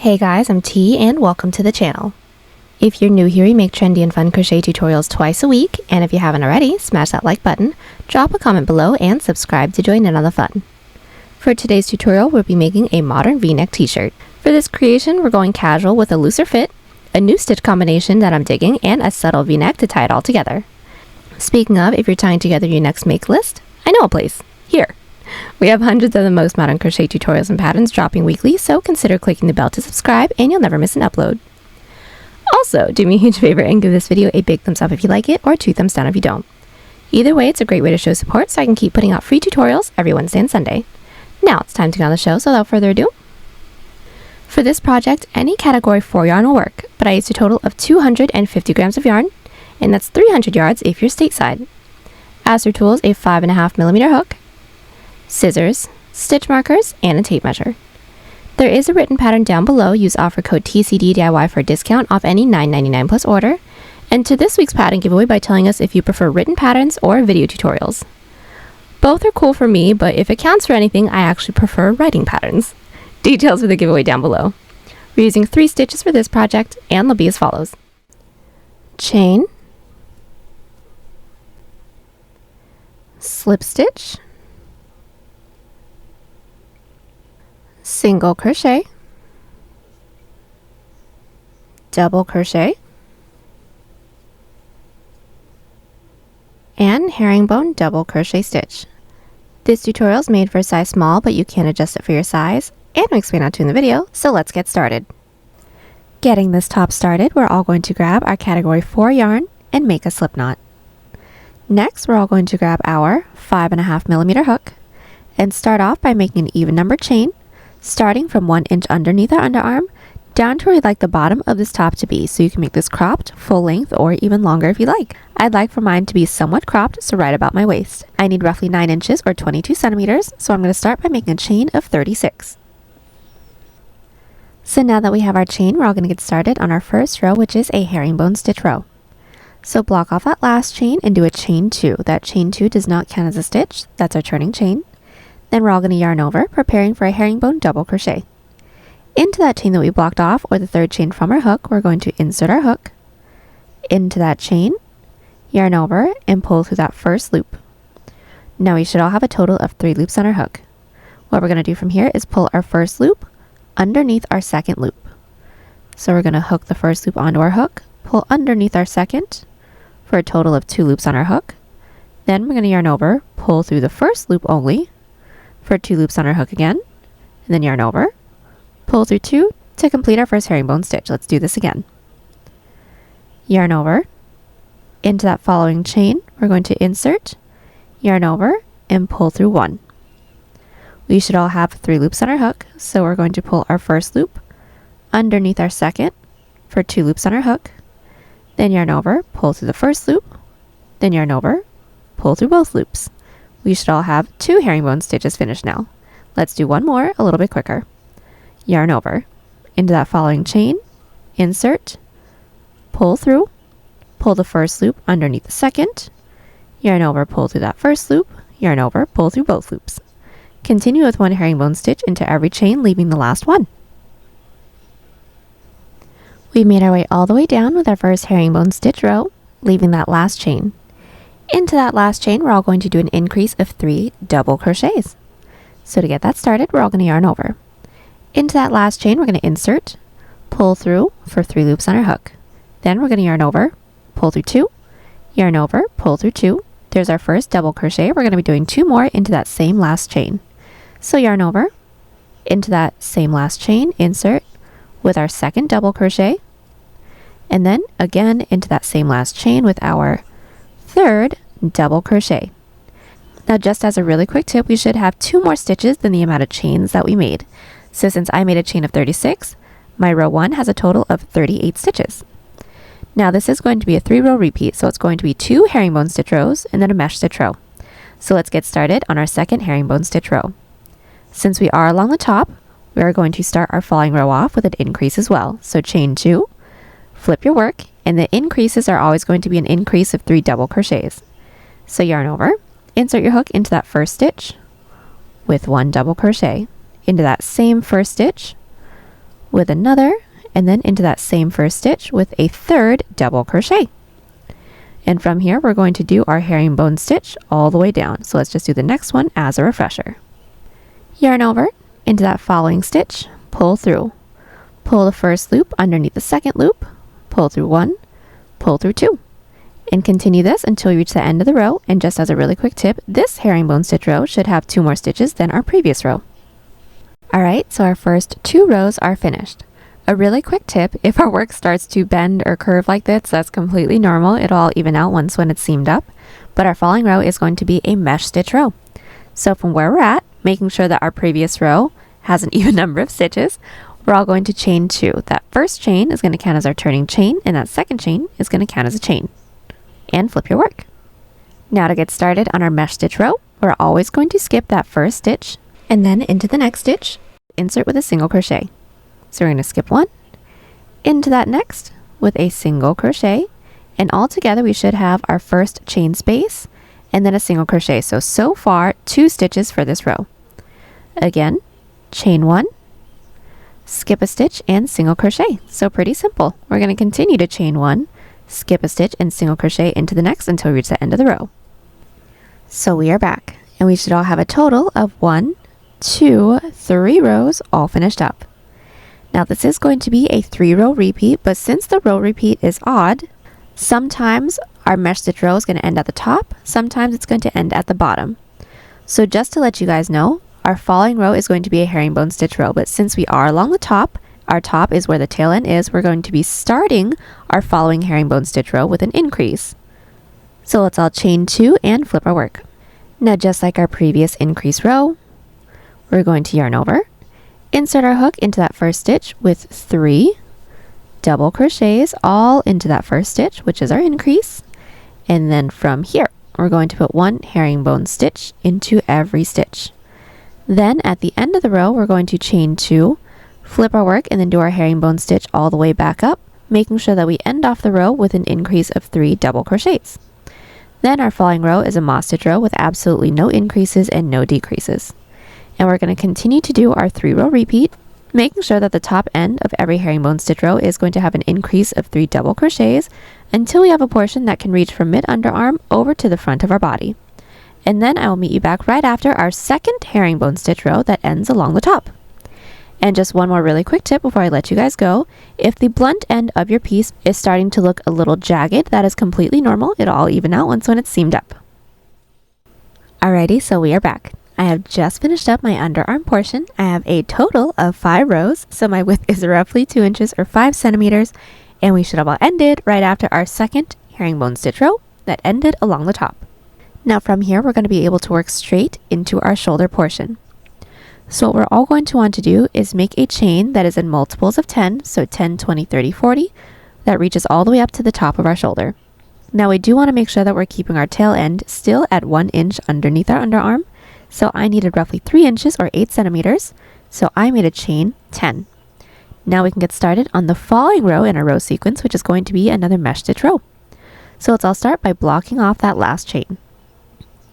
Hey guys, I'm T and welcome to the channel. If you're new here, we make trendy and fun crochet tutorials twice a week, and if you haven't already, smash that like button, drop a comment below, and subscribe to join in on the fun. For today's tutorial, we'll be making a modern v-neck t-shirt. For this creation, we're going casual with a looser fit, a new stitch combination that I'm digging, and a subtle v-neck to tie it all together. Speaking of, if you're tying together your next make list, I know a place. Here. We have hundreds of the most modern crochet tutorials and patterns dropping weekly, so consider clicking the bell to subscribe and you'll never miss an upload. Also, do me a huge favor and give this video a big thumbs up if you like it, or 2 thumbs down if you don't. Either way, it's a great way to show support so I can keep putting out free tutorials every Wednesday and Sunday. Now it's time to get on the show, so without further ado. For this project, any category 4 yarn will work, but I used a total of 250 grams of yarn, and that's 300 yards if you're stateside. As for tools, a 5.5mm hook, scissors, stitch markers, and a tape measure. There is a written pattern down below. Use offer code TCDDIY for a discount off any $9.99 plus order. And to this week's pattern giveaway by telling us if you prefer written patterns or video tutorials. Both are cool for me, but if it counts for anything, I actually prefer writing patterns. Details for the giveaway down below. We're using 3 stitches for this project, and they'll be as follows. Chain, slip stitch, single crochet, double crochet, and herringbone double crochet stitch. This tutorial is made for a size small, but you can adjust it for your size, and I'll explain how to in the video, so let's get started. Getting this top started, we're all going to grab our category 4 yarn and make a slip knot. Next, we're all going to grab our 5.5mm hook and start off by making an even number chain, starting from 1 inch underneath our underarm down to where you'd like the bottom of this top to be, so you can make this cropped, full length, or even longer if you like. I'd like for mine to be somewhat cropped, so right about my waist. I need roughly 9 inches or 22 centimeters, so I'm going to start by making a chain of 36. So now that we have our chain, we're all going to get started on our first row, which is a herringbone stitch row. So block off that last chain and do a chain 2. That chain 2 does not count as a stitch, that's our turning chain. Then we're all going to yarn over, preparing for a herringbone double crochet. Into that chain that we blocked off, or the 3rd chain from our hook, we're going to insert our hook into that chain, yarn over, and pull through that first loop. Now we should all have a total of 3 loops on our hook. What we're going to do from here is pull our first loop underneath our second loop. So we're going to hook the first loop onto our hook, pull underneath our second for a total of 2 loops on our hook. Then we're going to yarn over, pull through the first loop only for 2 loops on our hook again, and then yarn over, pull through 2 to complete our first herringbone stitch. Let's do this again. Yarn over, into that following chain, we're going to insert, yarn over, and pull through 1. We should all have 3 loops on our hook, so we're going to pull our first loop underneath our second for 2 loops on our hook, then yarn over, pull through the first loop, then yarn over, pull through both loops. We should all have 2 herringbone stitches finished now. Let's do one more a little bit quicker. Yarn over, into that following chain, insert, pull through, pull the first loop underneath the second, yarn over, pull through that first loop, yarn over, pull through both loops. Continue with 1 herringbone stitch into every chain, leaving the last one. We made our way all the way down with our first herringbone stitch row, leaving that last chain. Into that last chain, we're all going to do an increase of 3 double crochets. So to get that started, we're all going to yarn over. Into that last chain, we're going to insert, pull through for 3 loops on our hook. Then we're going to yarn over, pull through 2, yarn over, pull through 2. There's our first double crochet. We're going to be doing 2 more into that same last chain. So yarn over, into that same last chain, insert with our second double crochet, and then again into that same last chain with our 3rd double crochet. Now, just as a really quick tip, we should have 2 more stitches than the amount of chains that we made. So since I made a chain of 36, my row 1 has a total of 38 stitches. Now this is going to be a 3-row repeat, so it's going to be 2 herringbone stitch rows and then a mesh stitch row. So let's get started on our second herringbone stitch row. Since we are along the top, we are going to start our falling row off with an increase as well. So chain 2, flip your work, and the increases are always going to be an increase of 3 double crochets. So yarn over, insert your hook into that first stitch with 1 double crochet, into that same first stitch with another, and then into that same first stitch with a third double crochet. And from here, we're going to do our herringbone stitch all the way down. So let's just do the next one as a refresher. Yarn over into that following stitch, pull through. Pull the first loop underneath the second loop, pull through one, pull through two. And continue this until you reach the end of the row. And just as a really quick tip, this herringbone stitch row should have 2 more stitches than our previous row. Alright, so our first 2 rows are finished. A really quick tip, if our work starts to bend or curve like this, that's completely normal. It'll all even out once when it's seamed up. But our following row is going to be a mesh stitch row. So from where we're at, making sure that our previous row has an even number of stitches, we're all going to chain 2. That first chain is going to count as our turning chain, and that second chain is going to count as a chain. And flip your work. Now to get started on our mesh stitch row, we're always going to skip that first stitch and then into the next stitch, insert with a single crochet. So we're going to skip one, into that next with a single crochet, and all together we should have our first chain space and then a single crochet. So far 2 stitches for this row. Again, chain 1, skip a stitch and single crochet. So pretty simple. We're going to continue to chain 1, skip a stitch and single crochet into the next until we reach the end of the row. So we are back, and we should all have a total of 1, 2, 3 rows all finished up. Now this is going to be a 3-row repeat, but since the row repeat is odd, sometimes our mesh stitch row is going to end at the top, sometimes it's going to end at the bottom. So just to let you guys know, our following row is going to be a herringbone stitch row, but since we are along the top, our top is where the tail end is, we're going to be starting our following herringbone stitch row with an increase. So let's all chain 2 and flip our work. Now just like our previous increase row, we're going to yarn over, insert our hook into that first stitch with 3 double crochets all into that first stitch, which is our increase. And then from here, we're going to put 1 herringbone stitch into every stitch. Then at the end of the row, we're going to chain 2, flip our work, and then do our herringbone stitch all the way back up, making sure that we end off the row with an increase of 3 double crochets. Then our following row is a moss stitch row with absolutely no increases and no decreases. And we're going to continue to do our 3-row repeat, making sure that the top end of every herringbone stitch row is going to have an increase of 3 double crochets until we have a portion that can reach from mid-underarm over to the front of our body. And then I will meet you back right after our second herringbone stitch row that ends along the top. And just one more really quick tip before I let you guys go. If the blunt end of your piece is starting to look a little jagged, that is completely normal. It'll all even out once when it's seamed up. Alrighty, so we are back. I have just finished up my underarm portion. I have a total of 5 rows, so my width is roughly 2 inches or 5 centimeters, and we should have all ended right after our second herringbone stitch row that ended along the top. Now from here, we're going to be able to work straight into our shoulder portion. So what we're all going to want to do is make a chain that is in multiples of 10, so 10, 20, 30, 40, that reaches all the way up to the top of our shoulder. Now we do want to make sure that we're keeping our tail end still at 1 inch underneath our underarm, so I needed roughly 3 inches or 8 centimeters, so I made a chain 10. Now we can get started on the following row in our row sequence, which is going to be another mesh stitch row. So let's all start by blocking off that last chain.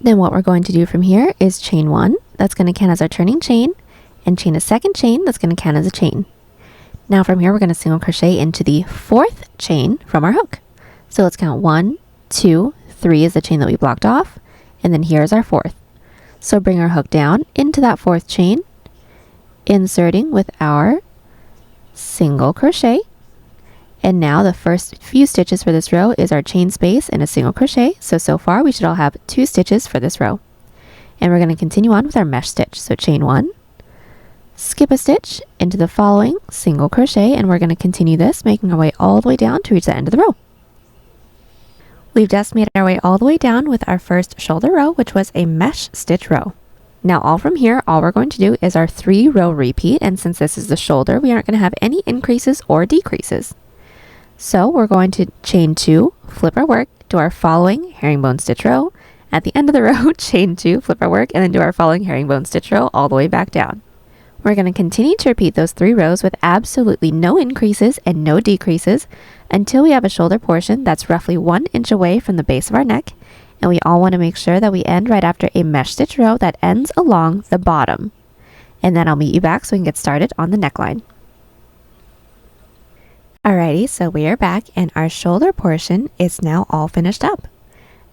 Then what we're going to do from here is chain 1, that's going to count as our turning chain, and chain a second chain that's going to count as a chain. Now from here, we're going to single crochet into the 4th chain from our hook. So let's count 1, 2, 3 is the chain that we blocked off, and then here is our 4th. So bring our hook down into that 4th chain, inserting with our single crochet. And now the first few stitches for this row is our chain space and a single crochet. So far we should all have 2 stitches for this row. And we're going to continue on with our mesh stitch. So chain 1, skip a stitch into the following single crochet, and we're going to continue this, making our way all the way down to reach the end of the row. We've just made our way all the way down with our first shoulder row, which was a mesh stitch row. Now all from here, all we're going to do is our 3-row repeat, and since this is the shoulder, we aren't going to have any increases or decreases. So we're going to chain 2, flip our work, do our following herringbone stitch row. At the end of the row, chain 2, flip our work, and then do our following herringbone stitch row all the way back down. We're going to continue to repeat those 3 rows with absolutely no increases and no decreases until we have a shoulder portion that's roughly 1 inch away from the base of our neck, and we all want to make sure that we end right after a mesh stitch row that ends along the bottom. And then I'll meet you back so we can get started on the neckline. Alrighty, so we are back and our shoulder portion is now all finished up.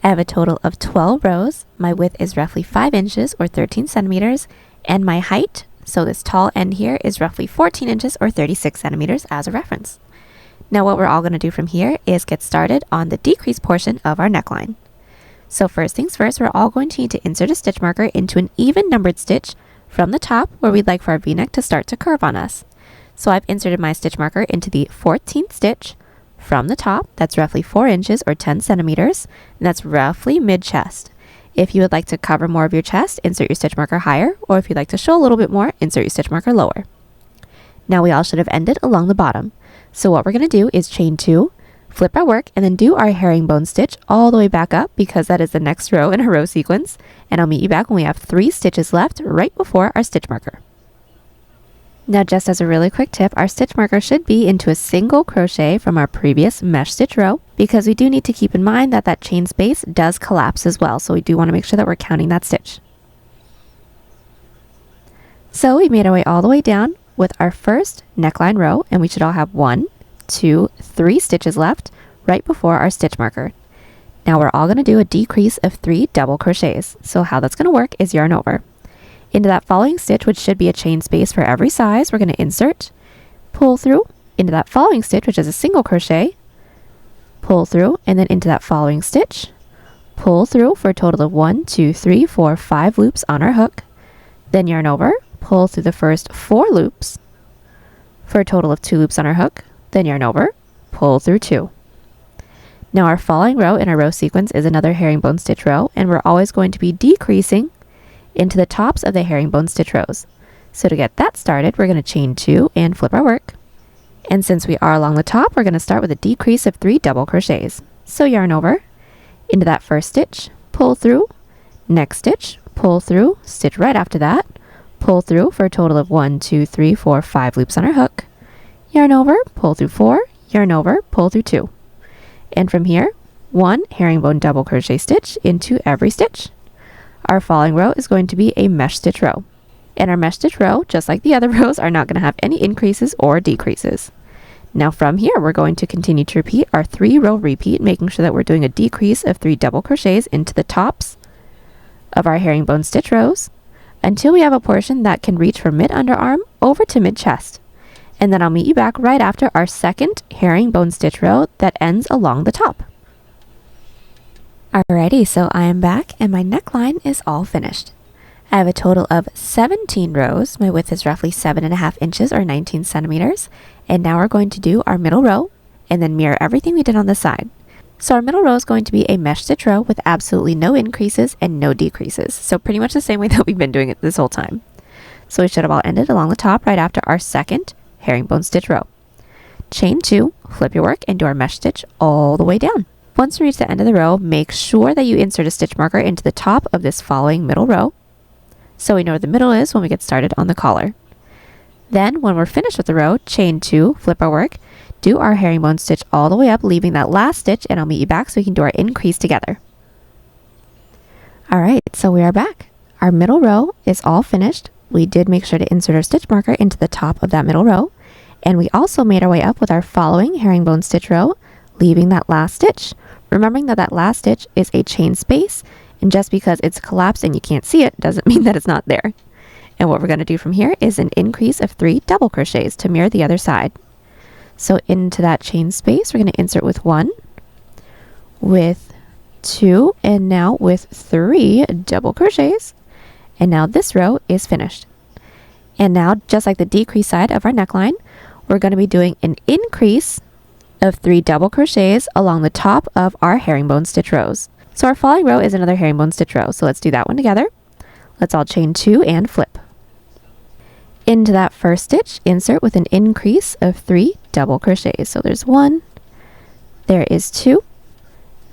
I have a total of 12 rows. My width is roughly 5 inches or 13 centimeters, and my height, so this tall end here, is roughly 14 inches or 36 centimeters as a reference. Now what we're all going to do from here is get started on the decrease portion of our neckline. So first things first, we're all going to need to insert a stitch marker into an even numbered stitch from the top where we'd like for our V-neck to start to curve on us. So I've inserted my stitch marker into the 14th stitch from the top. That's roughly 4 inches or 10 centimeters, and that's roughly mid-chest. If you would like to cover more of your chest, insert your stitch marker higher, or if you'd like to show a little bit more, insert your stitch marker lower. Now we all should have ended along the bottom. So what we're going to do is chain 2, flip our work, and then do our herringbone stitch all the way back up because that is the next row in our row sequence. And I'll meet you back when we have 3 stitches left right before our stitch marker. Now just as a really quick tip, our stitch marker should be into a single crochet from our previous mesh stitch row because we do need to keep in mind that that chain space does collapse as well. So we do want to make sure that we're counting that stitch. So we made our way all the way down with our first neckline row, and we should all have 1, 2, 3 stitches left right before our stitch marker. Now we're all going to do a decrease of 3 double crochets. So how that's going to work is yarn over. Into that following stitch, which should be a chain space for every size, we're going to insert, pull through, into that following stitch, which is a single crochet, pull through, and then into that following stitch, pull through for a total of 1, 2, 3, 4, 5 loops on our hook, then yarn over, pull through the first 4 loops for a total of 2 loops on our hook, then yarn over, pull through 2. Now our following row in our row sequence is another herringbone stitch row, and we're always going to be decreasing into the tops of the herringbone stitch rows. So to get that started, we're going to chain 2 and flip our work. And since we are along the top, we're going to start with a decrease of 3 double crochets. So yarn over, into that first stitch, pull through, next stitch, pull through, stitch right after that, pull through for a total of 1, 2, 3, 4, 5 loops on our hook, yarn over, pull through 4, yarn over, pull through 2. And from here, 1 herringbone double crochet stitch into every stitch. Our following row is going to be a mesh stitch row. And our mesh stitch row, just like the other rows, are not going to have any increases or decreases. Now from here, we're going to continue to repeat our 3-row repeat, making sure that we're doing a decrease of 3 double crochets into the tops of our herringbone stitch rows until we have a portion that can reach from mid-underarm over to mid-chest. And then I'll meet you back right after our second herringbone stitch row that ends along the top. Alrighty, so I am back and my neckline is all finished. I have a total of 17 rows. My width is roughly 7.5 inches or 19 centimeters. And now we're going to do our middle row and then mirror everything we did on the side. So our middle row is going to be a mesh stitch row with absolutely no increases and no decreases. So pretty much the same way that we've been doing it this whole time. So we should have all ended along the top right after our second herringbone stitch row. Chain 2, flip your work, and do our mesh stitch all the way down. Once you reach the end of the row, make sure that you insert a stitch marker into the top of this following middle row, so we know where the middle is when we get started on the collar. Then, when we're finished with the row, chain 2, flip our work, do our herringbone stitch all the way up, leaving that last stitch, and I'll meet you back so we can do our increase together. Alright, so we are back. Our middle row is all finished. We did make sure to insert our stitch marker into the top of that middle row, and we also made our way up with our following herringbone stitch row, leaving that last stitch. Remembering that that last stitch is a chain space, and just because it's collapsed and you can't see it doesn't mean that it's not there. And what we're going to do from here is an increase of 3 double crochets to mirror the other side. So into that chain space, we're going to insert with 1, with 2, and now with 3 double crochets. And now this row is finished. And now, just like the decrease side of our neckline, we're going to be doing an increase of 3 double crochets along the top of our herringbone stitch rows. So our following row is another herringbone stitch row. So let's do that one together. Let's all chain 2 and flip. Into that first stitch, insert with an increase of 3 double crochets. So there's 1, there is 2,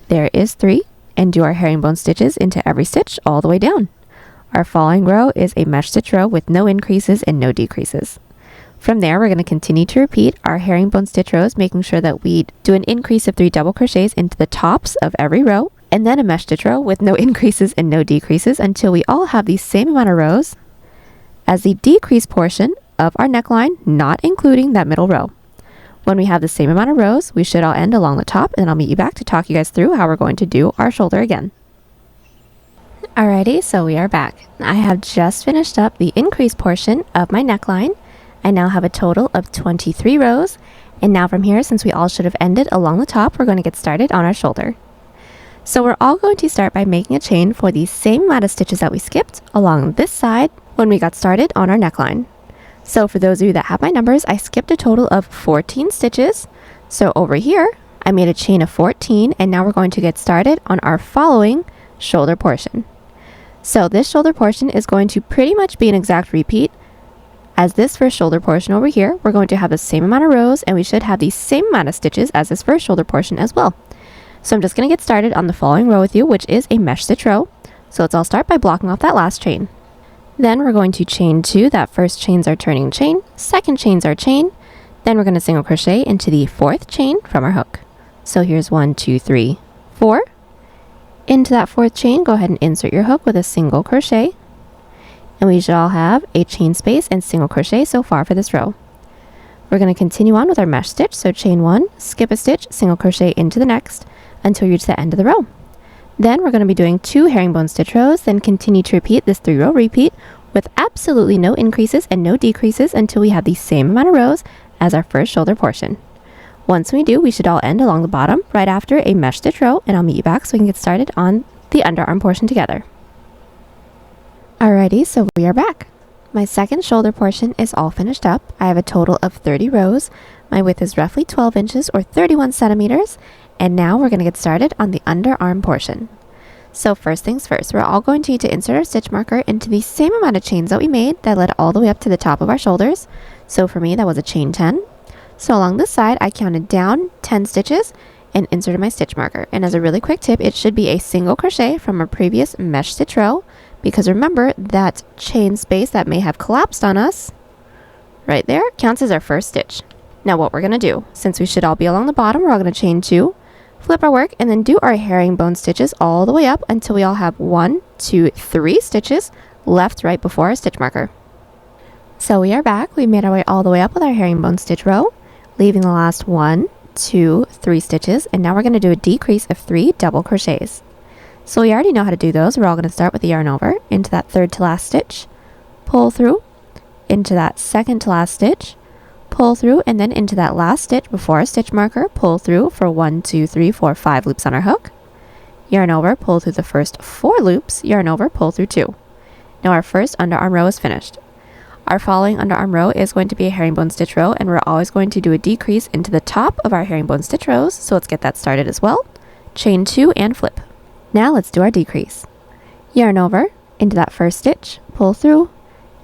there is 3, and do our herringbone stitches into every stitch all the way down. Our following row is a mesh stitch row with no increases and no decreases. From there, we're going to continue to repeat our herringbone stitch rows, making sure that we do an increase of 3 double crochets into the tops of every row, and then a mesh stitch row with no increases and no decreases until we all have the same amount of rows as the decrease portion of our neckline, not including that middle row. When we have the same amount of rows, we should all end along the top, and I'll meet you back to talk you guys through how we're going to do our shoulder again. Alrighty, so we are back. I have just finished up the increase portion of my neckline. I now have a total of 23 rows, and now from here, since we all should have ended along the top, we're going to get started on our shoulder. So we're all going to start by making a chain for the same amount of stitches that we skipped along this side when we got started on our neckline. So for those of you that have my numbers, I skipped a total of 14 stitches. So over here, I made a chain of 14, and now we're going to get started on our following shoulder portion. So this shoulder portion is going to pretty much be an exact repeat as this first shoulder portion over here. We're going to have the same amount of rows, and we should have the same amount of stitches as this first shoulder portion as well. So I'm just going to get started on the following row with you, which is a mesh stitch row. So let's all start by blocking off that last chain. Then we're going to chain 2. That first chain's our turning chain, second chain's our chain. Then we're going to single crochet into the 4th chain from our hook. So here's 1, 2, 3, 4. Into that 4th chain, go ahead and insert your hook with a single crochet. And we should all have a chain space and single crochet so far for this row. We're going to continue on with our mesh stitch. So chain 1, skip a stitch, single crochet into the next until you reach the end of the row. Then we're going to be doing 2 herringbone stitch rows, then continue to repeat this 3-row repeat with absolutely no increases and no decreases until we have the same amount of rows as our first shoulder portion. Once we do, we should all end along the bottom right after a mesh stitch row, and I'll meet you back so we can get started on the underarm portion together. Alrighty, so we are back. My second shoulder portion is all finished up. I have a total of 30 rows. My width is roughly 12 inches or 31 centimeters. And now we're going to get started on the underarm portion. So first things first, we're all going to need to insert our stitch marker into the same amount of chains that we made that led all the way up to the top of our shoulders. So for me, that was a chain 10. So along this side, I counted down 10 stitches and inserted my stitch marker. And as a really quick tip, it should be a single crochet from a previous mesh stitch row, because remember that chain space that may have collapsed on us right there counts as our first stitch. Now what we're going to do, since we should all be along the bottom, we're all going to chain 2, flip our work, and then do our herringbone stitches all the way up until we all have 1, 2, 3 stitches left right before our stitch marker. So we are back. We made our way all the way up with our herringbone stitch row, leaving the last 1, 2, 3 stitches, and now we're going to do a decrease of 3 double crochets. So we already know how to do those. We're all going to start with the yarn over into that 3rd to last stitch, pull through into that 2nd to last stitch, pull through, and then into that last stitch before our stitch marker, pull through for 1, 2, 3, 4, 5 loops on our hook, yarn over, pull through the first 4 loops, yarn over, pull through 2. Now our first underarm row is finished. Our following underarm row is going to be a herringbone stitch row, and we're always going to do a decrease into the top of our herringbone stitch rows, so let's get that started as well. Chain 2 and flip. Now let's do our decrease. Yarn over into that first stitch, pull through,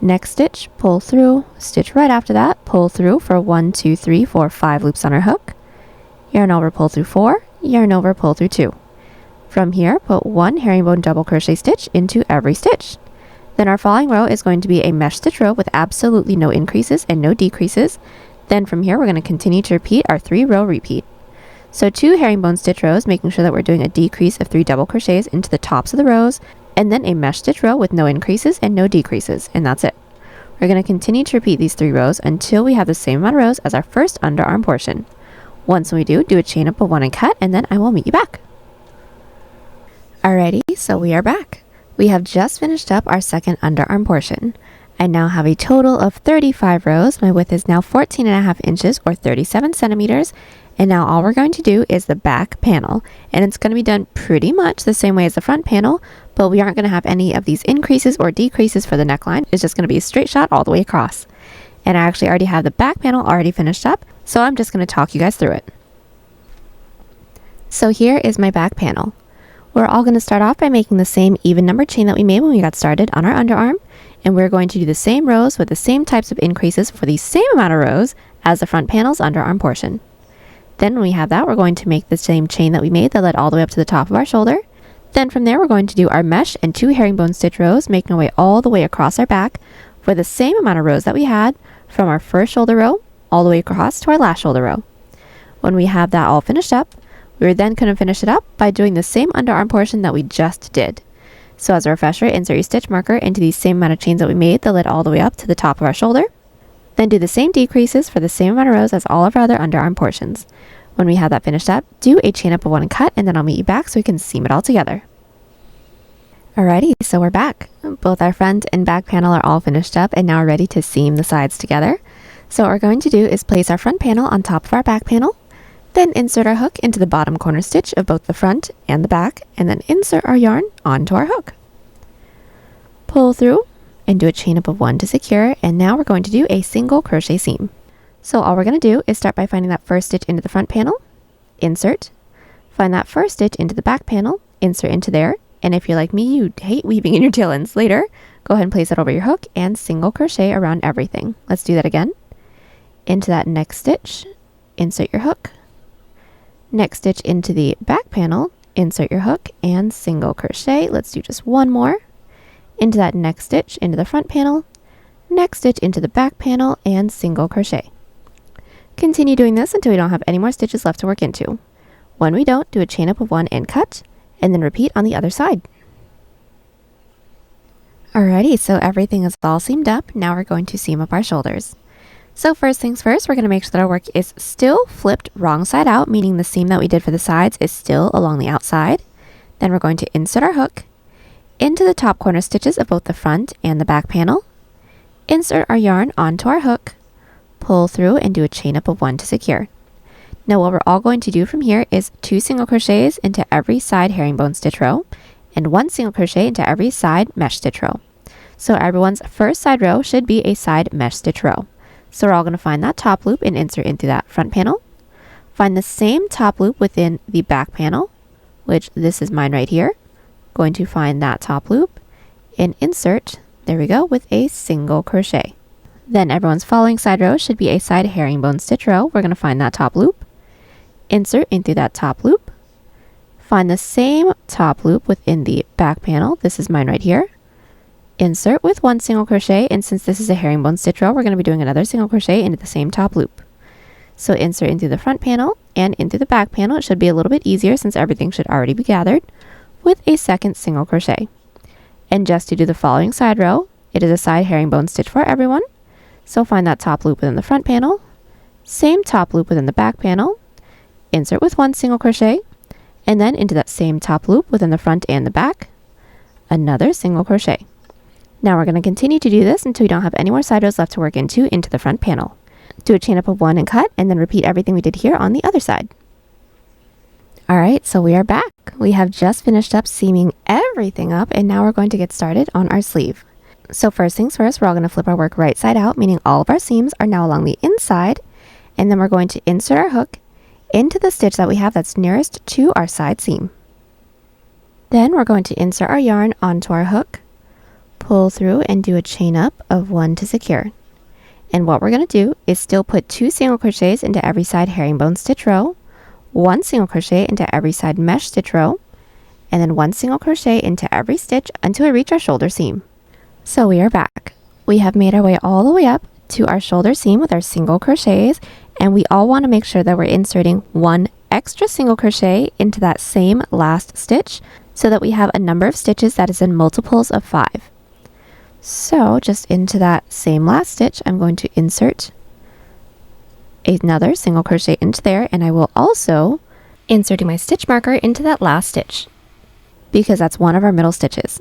next stitch, pull through, stitch right after that, pull through for 1, 2, 3, 4, 5 loops on our hook, yarn over, pull through 4, yarn over, pull through 2. From here, put 1 herringbone double crochet stitch into every stitch. Then our following row is going to be a mesh stitch row with absolutely no increases and no decreases. Then from here, we're going to continue to repeat our 3-row repeat. So 2 herringbone stitch rows, making sure that we're doing a decrease of 3 double crochets into the tops of the rows, and then a mesh stitch row with no increases and no decreases, and that's it. We're going to continue to repeat these 3 rows until we have the same amount of rows as our first underarm portion. Once we do a chain up of 1 and cut, and then I will meet you back. Alrighty, so we are back. We have just finished up our second underarm portion. I now have a total of 35 rows. My width is now 14.5 inches or 37 centimeters. And now all we're going to do is the back panel, and it's going to be done pretty much the same way as the front panel, but we aren't going to have any of these increases or decreases for the neckline. It's just going to be a straight shot all the way across. And I actually already have the back panel already finished up, so I'm just going to talk you guys through it. So here is my back panel. We're all going to start off by making the same even number chain that we made when we got started on our underarm, and we're going to do the same rows with the same types of increases for the same amount of rows as the front panel's underarm portion. Then when we have that, we're going to make the same chain that we made that led all the way up to the top of our shoulder. Then from there, we're going to do our mesh and 2 herringbone stitch rows, making our way all the way across our back for the same amount of rows that we had from our first shoulder row all the way across to our last shoulder row. When we have that all finished up, we're then going to finish it up by doing the same underarm portion that we just did. So as a refresher, insert your stitch marker into the same amount of chains that we made that led all the way up to the top of our shoulder. Then do the same decreases for the same amount of rows as all of our other underarm portions. When we have that finished up, do a chain up of 1 and cut, and then I'll meet you back so we can seam it all together. Alrighty, so we're back. Both our front and back panel are all finished up, and now we're ready to seam the sides together. So what we're going to do is place our front panel on top of our back panel, then insert our hook into the bottom corner stitch of both the front and the back, and then insert our yarn onto our hook. Pull through and do a chain up of 1 to secure, and now we're going to do a single crochet seam. So all we're going to do is start by finding that first stitch into the front panel, insert, find that first stitch into the back panel, insert into there, and if you're like me, you hate weaving in your tail ends later, go ahead and place it over your hook and single crochet around everything. Let's do that again. Into that next stitch, insert your hook. Next stitch into the back panel, insert your hook and single crochet. Let's do just one more. Into that next stitch into the front panel, next stitch into the back panel and single crochet. Continue doing this until we don't have any more stitches left to work into. When we don't, do a chain up of 1 and cut, and then repeat on the other side. Alrighty, so everything is all seamed up. Now we're going to seam up our shoulders. So first things first, we're going to make sure that our work is still flipped wrong side out, meaning the seam that we did for the sides is still along the outside. Then we're going to insert our hook into the top corner stitches of both the front and the back panel, insert our yarn onto our hook, pull through and do a chain up of 1 to secure. Now what we're all going to do from here is 2 single crochets into every side herringbone stitch row and 1 single crochet into every side mesh stitch row. So everyone's first side row should be a side mesh stitch row. So we're all going to find that top loop and insert into that front panel. Find the same top loop within the back panel, which this is mine right here. Going to find that top loop and insert, there we go, with a single crochet. Then everyone's following side row should be a side herringbone stitch row. We're going to find that top loop, insert into that top loop, find the same top loop within the back panel. This is mine right here. Insert with 1 single crochet, and since this is a herringbone stitch row, we're going to be doing another single crochet into the same top loop. So insert into the front panel and into the back panel. It should be a little bit easier since everything should already be gathered, with a second single crochet. And just to do the following side row, it is a side herringbone stitch for everyone. So find that top loop within the front panel, same top loop within the back panel, insert with 1 single crochet, and then into that same top loop within the front and the back, another single crochet. Now we're going to continue to do this until we don't have any more side rows left to work into the front panel. Do a chain up of 1 and cut, and then repeat everything we did here on the other side. Alright, so we are back. We have just finished up seaming everything up, and now we're going to get started on our sleeve. So first things first, we're all going to flip our work right side out, meaning all of our seams are now along the inside, and then we're going to insert our hook into the stitch that we have that's nearest to our side seam. Then we're going to insert our yarn onto our hook, pull through and do a chain up of 1 to secure. And what we're going to do is still put 2 single crochets into every side herringbone stitch row, 1 single crochet into every side mesh stitch row, and then 1 single crochet into every stitch until we reach our shoulder seam. So we are back. We have made our way all the way up to our shoulder seam with our single crochets, and we all want to make sure that we're inserting 1 extra single crochet into that same last stitch so that we have a number of stitches that is in multiples of 5. So just into that same last stitch, I'm going to insert another single crochet into there, and I will also inserting my stitch marker into that last stitch because that's one of our middle stitches.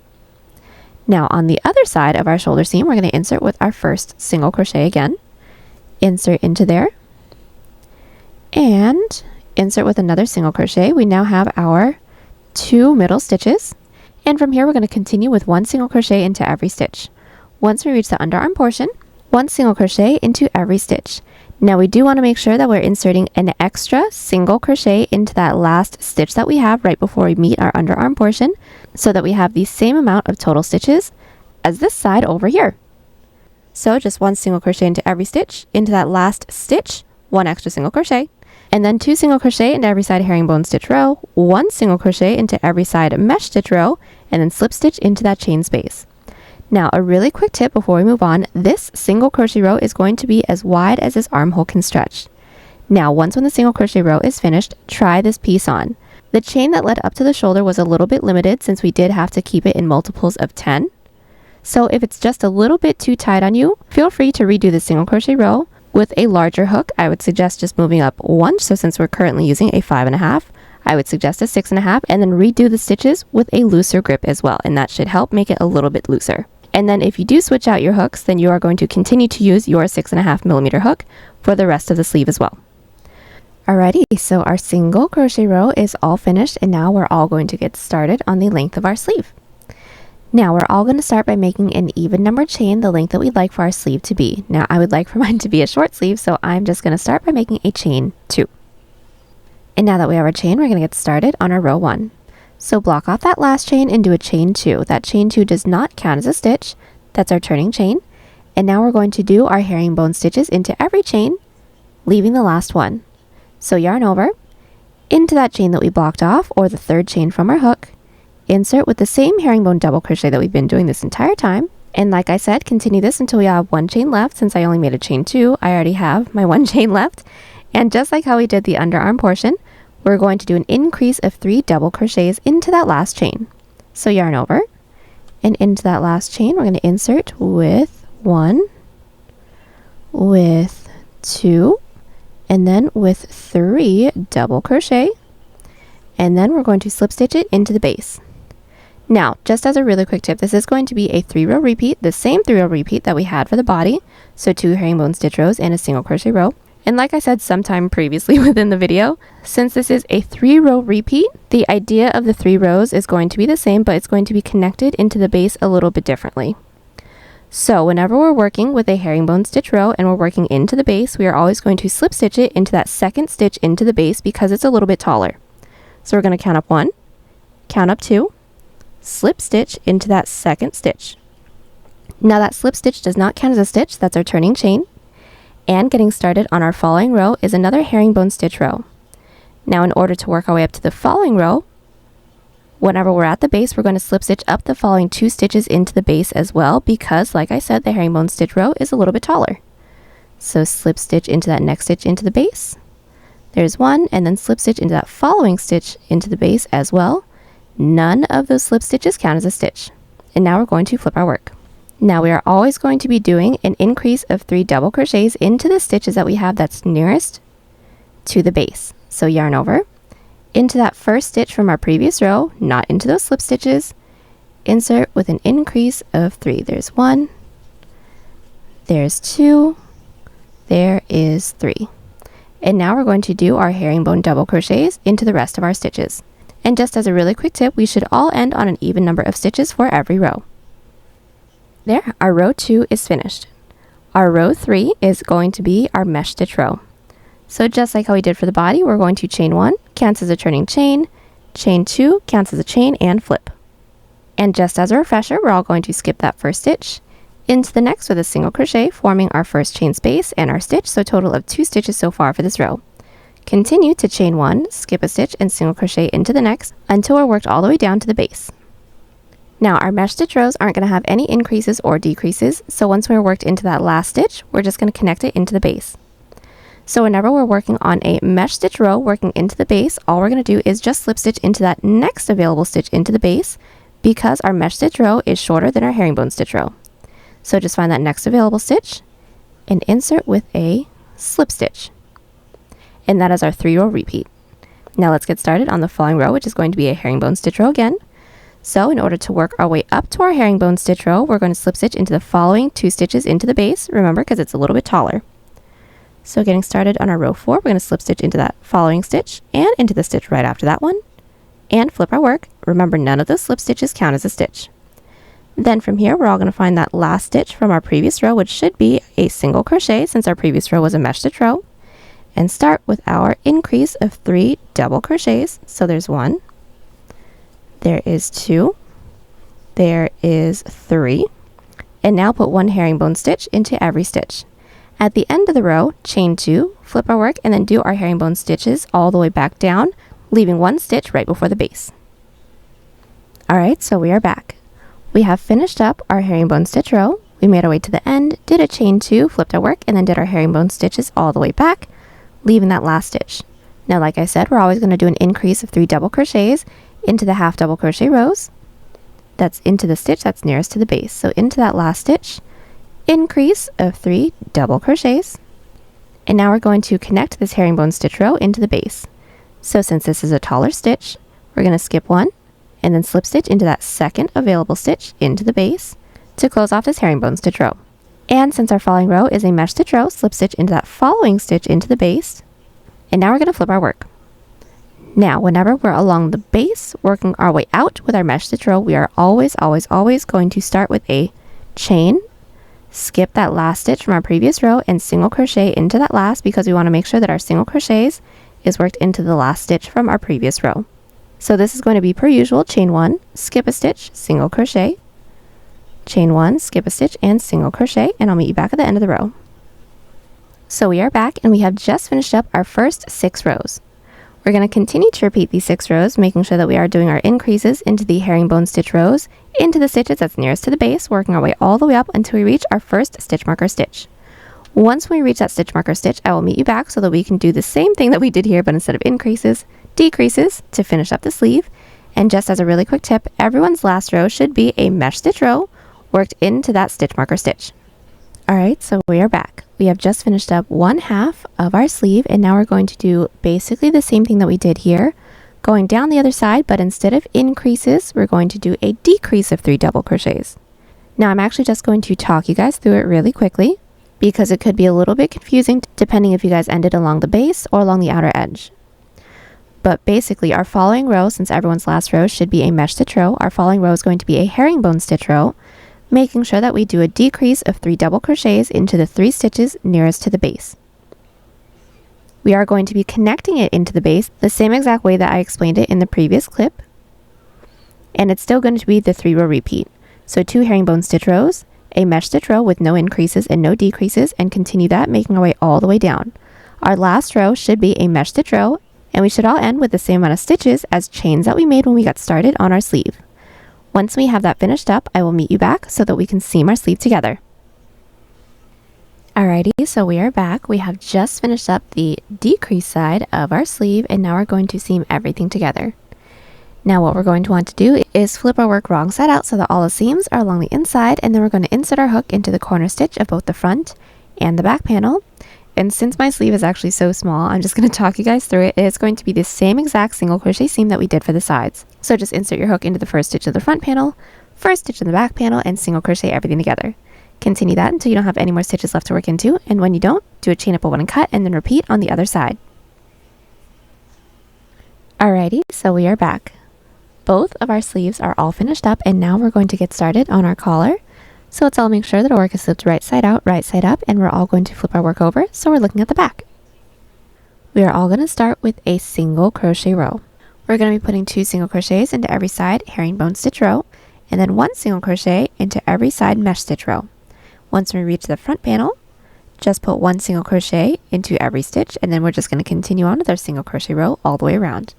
Now on the other side of our shoulder seam, we're going to insert with our first single crochet again, insert into there, and insert with another single crochet. We now have our 2 middle stitches, and from here we're going to continue with 1 single crochet into every stitch. Once we reach the underarm portion, 1 single crochet into every stitch. Now we do want to make sure that we're inserting an extra single crochet into that last stitch that we have right before we meet our underarm portion so that we have the same amount of total stitches as this side over here. So just 1 single crochet into every stitch, into that last stitch, 1 extra single crochet, and then 2 single crochet into every side herringbone stitch row, 1 single crochet into every side mesh stitch row, and then slip stitch into that chain space. Now, a really quick tip before we move on, this single crochet row is going to be as wide as this armhole can stretch. Now, once when the single crochet row is finished, try this piece on. The chain that led up to the shoulder was a little bit limited since we did have to keep it in multiples of 10. So if it's just a little bit too tight on you, feel free to redo the single crochet row with a larger hook. I would suggest just moving up one. So since we're currently using a 5.5, I would suggest a 6.5, and then redo the stitches with a looser grip as well. And that should help make it a little bit looser. And then if you do switch out your hooks, then you are going to continue to use your 6.5mm hook for the rest of the sleeve as well. Alrighty, so our single crochet row is all finished, and now we're all going to get started on the length of our sleeve. Now we're all going to start by making an even number chain, the length that we'd like for our sleeve to be. Now I would like for mine to be a short sleeve, so I'm just going to start by making a chain 2. And now that we have our chain, we're going to get started on our row 1. So block off that last chain and do a chain 2. That chain 2 does not count as a stitch. That's our turning chain. And now we're going to do our herringbone stitches into every chain, leaving the last one. So yarn over, into that chain that we blocked off, or the third chain from our hook, insert with the same herringbone double crochet that we've been doing this entire time. And like I said, continue this until we have one chain left. Since I only made a chain 2, I already have my one chain left. And just like how we did the underarm portion, we're going to do an increase of 3 double crochets into that last chain. So yarn over, and into that last chain, we're going to insert with 1, with 2, and then with 3 double crochet. And then we're going to slip stitch it into the base. Now, just as a really quick tip, this is going to be a 3-row repeat, the same 3-row repeat that we had for the body. So 2 herringbone stitch rows and a single crochet row. And like I said sometime previously within the video, since this is a 3-row repeat, the idea of the 3 rows is going to be the same, but it's going to be connected into the base a little bit differently. So whenever we're working with a herringbone stitch row and we're working into the base, we are always going to slip stitch it into that second stitch into the base because it's a little bit taller. So we're going to count up 1, count up 2, slip stitch into that second stitch. Now that slip stitch does not count as a stitch, that's our turning chain. And getting started on our following row is another herringbone stitch row. Now in order to work our way up to the following row, whenever we're at the base, we're going to slip stitch up the following 2 stitches into the base as well, because like I said, the herringbone stitch row is a little bit taller. So slip stitch into that next stitch into the base. There's 1, and then slip stitch into that following stitch into the base as well. None of those slip stitches count as a stitch. And now we're going to flip our work. Now we are always going to be doing an increase of 3 double crochets into the stitches that we have that's nearest to the base. So yarn over, into that first stitch from our previous row, not into those slip stitches, insert with an increase of 3. There's 1, there's 2, there is 3. And now we're going to do our herringbone double crochets into the rest of our stitches. And just as a really quick tip, we should all end on an even number of stitches for every row. There, our row 2 is finished. Our row 3 is going to be our mesh stitch row. So just like how we did for the body, we're going to chain 1, counts as a turning chain, chain 2, counts as a chain, and flip. And just as a refresher, we're all going to skip that first stitch into the next with a single crochet, forming our first chain space and our stitch, so a total of 2 stitches so far for this row. Continue to chain 1, skip a stitch, and single crochet into the next until we're worked all the way down to the base. Now our mesh stitch rows aren't going to have any increases or decreases, so once we're worked into that last stitch, we're just going to connect it into the base. So whenever we're working on a mesh stitch row working into the base, all we're going to do is just slip stitch into that next available stitch into the base because our mesh stitch row is shorter than our herringbone stitch row. So just find that next available stitch and insert with a slip stitch. And that is our 3-row repeat. Now let's get started on the following row, which is going to be a herringbone stitch row again. So in order to work our way up to our herringbone stitch row, we're going to slip stitch into the following 2 stitches into the base, remember, because it's a little bit taller. So getting started on our row 4, we're going to slip stitch into that following stitch and into the stitch right after that one, and flip our work. Remember, none of those slip stitches count as a stitch. Then from here, we're all going to find that last stitch from our previous row, which should be a single crochet since our previous row was a mesh stitch row, and start with our increase of 3 double crochets. So there's 1, there is 2, there is 3, and now put 1 herringbone stitch into every stitch. At the end of the row, chain 2, flip our work, and then do our herringbone stitches all the way back down, leaving 1 stitch right before the base. Alright, so we are back. We have finished up our herringbone stitch row. We made our way to the end, did a chain 2, flipped our work, and then did our herringbone stitches all the way back, leaving that last stitch. Now, like I said, we're always going to do an increase of 3 double crochets into the half double crochet rows. that's into the stitch that's nearest to the base. So into that last stitch, increase of 3 double crochets. And now we're going to connect this herringbone stitch row into the base. So since this is a taller stitch, we're going to skip one and then slip stitch into that second available stitch into the base to close off this herringbone stitch row. And since our following row is a mesh stitch row, slip stitch into that following stitch into the base. And now we're going to flip our work. Now, whenever we're along the base, working our way out with our mesh stitch row, we are always going to start with a chain, skip that last stitch from our previous row, and single crochet into that last, because we want to make sure that our single crochets is worked into the last stitch from our previous row. So this is going to be per usual, chain 1, skip a stitch, single crochet, chain 1, skip a stitch, and single crochet, and I'll meet you back at the end of the row. So we are back, and we have just finished up our first 6 rows. We're going to continue to repeat these 6 rows, making sure that we are doing our increases into the herringbone stitch rows, into the stitches that's nearest to the base, working our way all the way up until we reach our first stitch marker stitch. Once we reach that stitch marker stitch, I will meet you back so that we can do the same thing that we did here, but instead of increases, decreases to finish up the sleeve. And just as a really quick tip, everyone's last row should be a mesh stitch row worked into that stitch marker stitch. Alright, so we are back. We have just finished up 1/2 of our sleeve, and now we're going to do basically the same thing that we did here, going down the other side, but instead of increases, we're going to do a decrease of 3 double crochets. Now I'm actually just going to talk you guys through it really quickly, because it could be a little bit confusing depending if you guys ended along the base or along the outer edge. But basically, our following row, since everyone's last row should be a mesh stitch row, our following row is going to be a herringbone stitch row, making sure that we do a decrease of 3 double crochets into the 3 stitches nearest to the base. We are going to be connecting it into the base the same exact way that I explained it in the previous clip, and it's still going to be the 3-row repeat. So 2 herringbone stitch rows, a mesh stitch row with no increases and no decreases, and continue that, making our way all the way down. Our last row should be a mesh stitch row, and we should all end with the same amount of stitches as chains that we made when we got started on our sleeve. Once we have that finished up, I will meet you back so that we can seam our sleeve together. Alrighty, so we are back. We have just finished up the decrease side of our sleeve, and now we're going to seam everything together. Now what we're going to want to do is flip our work wrong side out so that all the seams are along the inside, and then we're going to insert our hook into the corner stitch of both the front and the back panel. And since my sleeve is actually so small, I'm just going to talk you guys through it. It's going to be the same exact single crochet seam that we did for the sides. So just insert your hook into the first stitch of the front panel, first stitch in the back panel, and single crochet everything together. Continue that until you don't have any more stitches left to work into, and when you don't, do a chain up a 1 and cut, and then repeat on the other side. Alrighty, so we are back. Both of our sleeves are all finished up, and now we're going to get started on our collar. So let's all make sure that our work is flipped right side out, right side up, and we're all going to flip our work over so we're looking at the back. We are all going to start with a single crochet row. We're going to be putting 2 single crochets into every side herringbone stitch row, and then 1 single crochet into every side mesh stitch row. Once we reach the front panel, just put 1 single crochet into every stitch, and then we're just going to continue on with our single crochet row all the way around.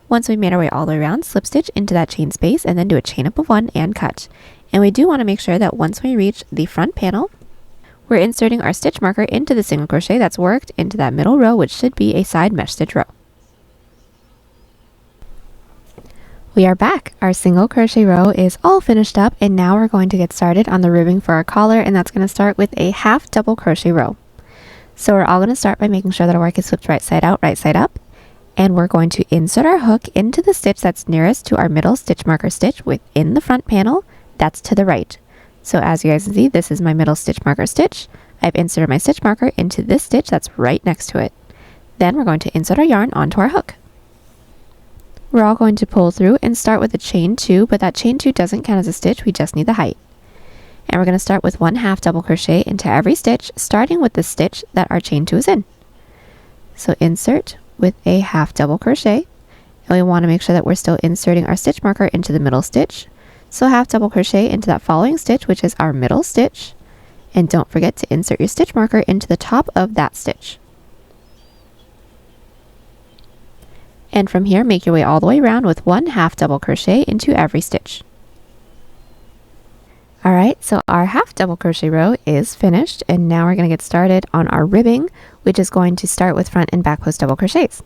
Once we've made our way all the way around, slip stitch into that chain space, and then do a chain up of 1 and cut. And we do want to make sure that once we reach the front panel, we're inserting our stitch marker into the single crochet that's worked into that middle row, which should be a side mesh stitch row. We are back. Our single crochet row is all finished up, and now we're going to get started on the ribbing for our collar, and that's going to start with a half double crochet row. So we're all going to start by making sure that our work is flipped right side out, right side up, and we're going to insert our hook into the stitch that's nearest to our middle stitch marker stitch within the front panel. That's to the right. So as you guys can see, this is my middle stitch marker stitch. I've inserted my stitch marker into this stitch that's right next to it. Then we're going to insert our yarn onto our hook. We're all going to pull through and start with a chain 2, but that chain 2 doesn't count as a stitch, we just need the height. And we're going to start with 1/2 double crochet into every stitch, starting with the stitch that our chain 2 is in. So insert with a half double crochet, and we want to make sure that we're still inserting our stitch marker into the middle stitch. So half double crochet into that following stitch, which is our middle stitch, and don't forget to insert your stitch marker into the top of that stitch. And from here, make your way all the way around with 1/2 double crochet into every stitch. Alright, so our half double crochet row is finished, and now we're going to get started on our ribbing, which is going to start with front and back post double crochets.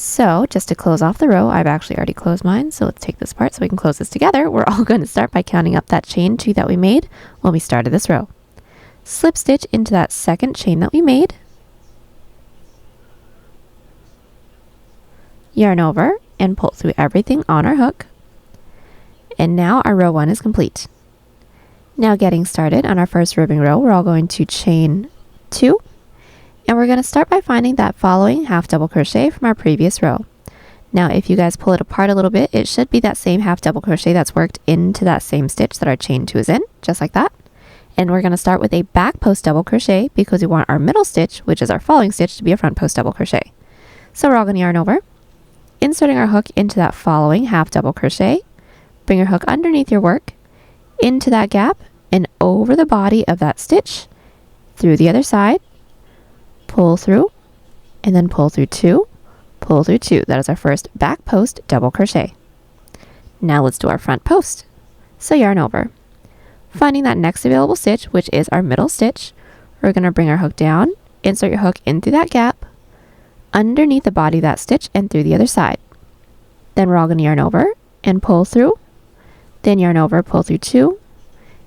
So just to close off the row, I've actually already closed mine, so let's take this part so we can close this together. We're all going to start by counting up that chain 2 that we made when we started this row. Slip stitch into that second chain that we made, yarn over, and pull through everything on our hook. And now our row 1 is complete. Now getting started on our first ribbing row, we're all going to chain 2. And we're going to start by finding that following half double crochet from our previous row. Now if you guys pull it apart a little bit, it should be that same half double crochet that's worked into that same stitch that our chain 2 is in, just like that. And we're going to start with a back post double crochet because we want our middle stitch, which is our following stitch, to be a front post double crochet. So we're all going to yarn over, inserting our hook into that following half double crochet, bring your hook underneath your work, into that gap, and over the body of that stitch, through the other side, pull through, and then pull through 2, pull through 2. That is our first back post double crochet. Now let's do our front post. So yarn over, finding that next available stitch, which is our middle stitch. We're going to bring our hook down, insert your hook in through that gap, underneath the body of that stitch, and through the other side. Then we're all going to yarn over and pull through, then yarn over, pull through 2,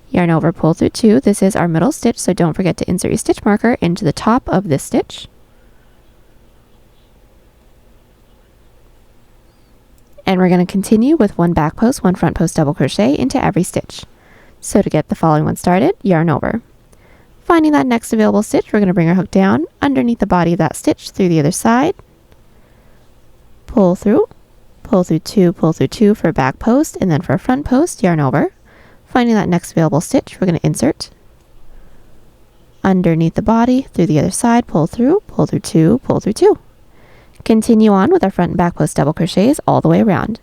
yarn over, pull through 2. This is our middle stitch, so don't forget to insert your stitch marker into the top of this stitch. And we're going to continue with 1 back post, 1 front post double crochet into every stitch. So to get the following one started, yarn over. Finding that next available stitch, we're going to bring our hook down underneath the body of that stitch through the other side. Pull through 2, pull through 2 for a back post, and then for a front post, yarn over. Finding that next available stitch, we're going to insert underneath the body through the other side, pull through 2, pull through 2. Continue on with our front and back post double crochets all the way around.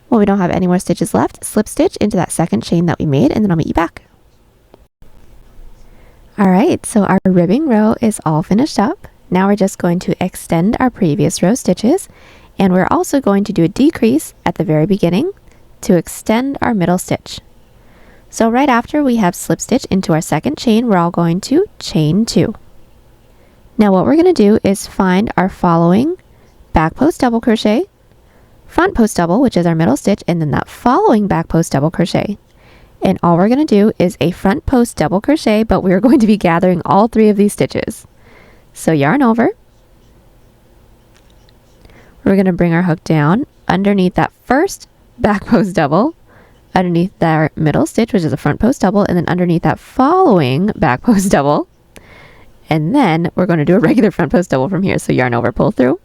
When we don't have any more stitches left, slip stitch into that second chain that we made, and then I'll meet you back. Alright, so our ribbing row is all finished up. Now we're just going to extend our previous row stitches, and we're also going to do a decrease at the very beginning to extend our middle stitch. So right after we have slip stitch into our second chain, we're all going to chain 2. Now what we're going to do is find our following back post double crochet, front post double, which is our middle stitch, and then that following back post double crochet. And all we're going to do is a front post double crochet, but we're going to be gathering all 3 of these stitches. So yarn over, we're going to bring our hook down underneath that first back post double, underneath our middle stitch, which is a front post double, and then underneath that following back post double. And then we're going to do a regular front post double from here. So yarn over, pull through,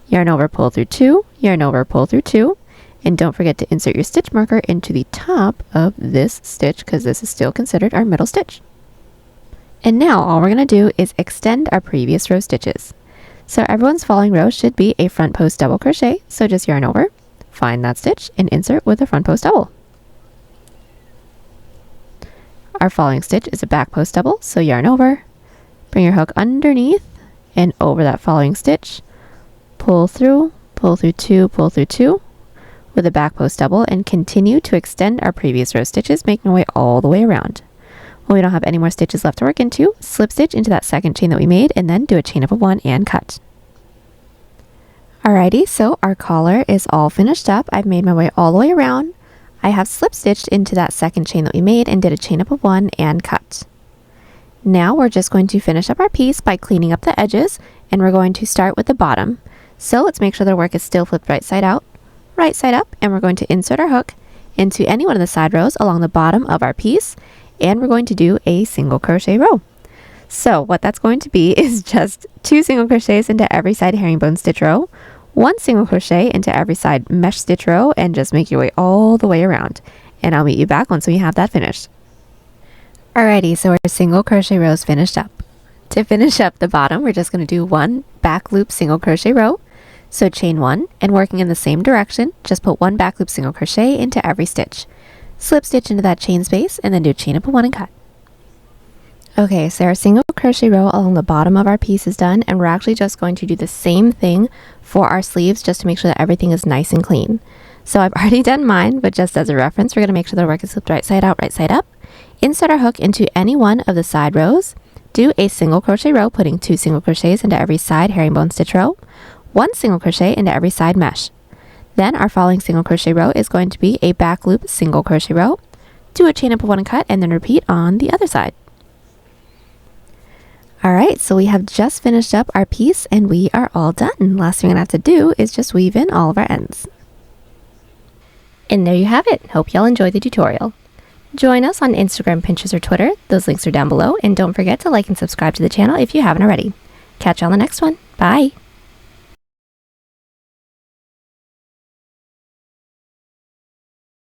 yarn over, pull through 2, yarn over, pull through 2, and don't forget to insert your stitch marker into the top of this stitch because this is still considered our middle stitch. And now all we're going to do is extend our previous row stitches. So everyone's following row should be a front post double crochet, so just yarn over, find that stitch, and insert with a front post double. Our following stitch is a back post double, so yarn over, bring your hook underneath and over that following stitch, pull through 2, pull through 2 with a back post double, and continue to extend our previous row stitches, making our way all the way around. When we don't have any more stitches left to work into, slip stitch into that second chain that we made, and then do a chain up of 1 and cut. Alrighty, so our collar is all finished up. I've made my way all the way around. I have slip stitched into that second chain that we made and did a chain up of 1 and cut. Now we're just going to finish up our piece by cleaning up the edges, and we're going to start with the bottom. So let's make sure the work is still flipped right side out, right side up, and we're going to insert our hook into any one of the side rows along the bottom of our piece, and we're going to do a single crochet row. So what that's going to be is just 2 single crochets into every side herringbone stitch row, 1 single crochet into every side mesh stitch row, and just make your way all the way around. And I'll meet you back once we have that finished. Alrighty, so our single crochet row is finished up. To finish up the bottom, we're just going to do 1 back loop single crochet row. So chain 1, and working in the same direction, just put 1 back loop single crochet into every stitch. Slip stitch into that chain space, and then do chain up of 1 and cut. Okay, so our single crochet row along the bottom of our piece is done, and we're actually just going to do the same thing for our sleeves just to make sure that everything is nice and clean. So I've already done mine, but just as a reference, we're going to make sure the work is flipped right side out, right side up. Insert our hook into any one of the side rows. Do a single crochet row, putting 2 single crochets into every side herringbone stitch row. 1 single crochet into every side mesh. Then our following single crochet row is going to be a back loop single crochet row. Do a chain up of 1 cut and then repeat on the other side. Alright, so we have just finished up our piece and we are all done. Last thing we're going to have to do is just weave in all of our ends. And there you have it. Hope y'all enjoyed the tutorial. Join us on Instagram, Pinterest, or Twitter. Those links are down below. And don't forget to like and subscribe to the channel if you haven't already. Catch you on the next one. Bye!